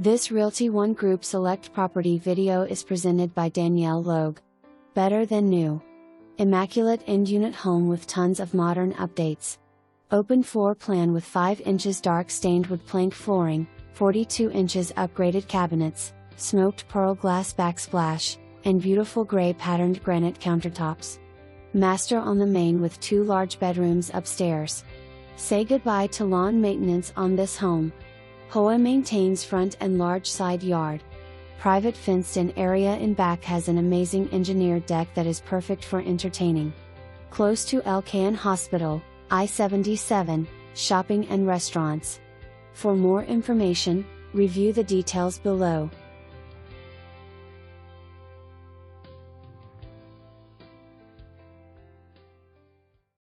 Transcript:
This Realty ONE Group Select property video is presented by Danielle Logue. Better than new. Immaculate end-unit home with tons of modern updates. Open floor plan with 5 inches dark stained wood plank flooring, 42 inches upgraded cabinets, smoked pearl glass backsplash, and beautiful gray patterned granite countertops. Master on the main with 2 large bedrooms upstairs. Say goodbye to lawn maintenance on this home. HOA maintains front and large side yard. Private fenced-in area in back has an amazing engineered deck that is perfect for entertaining. Close to LKN Hospital, I-77, shopping and restaurants. For more information, review the details below.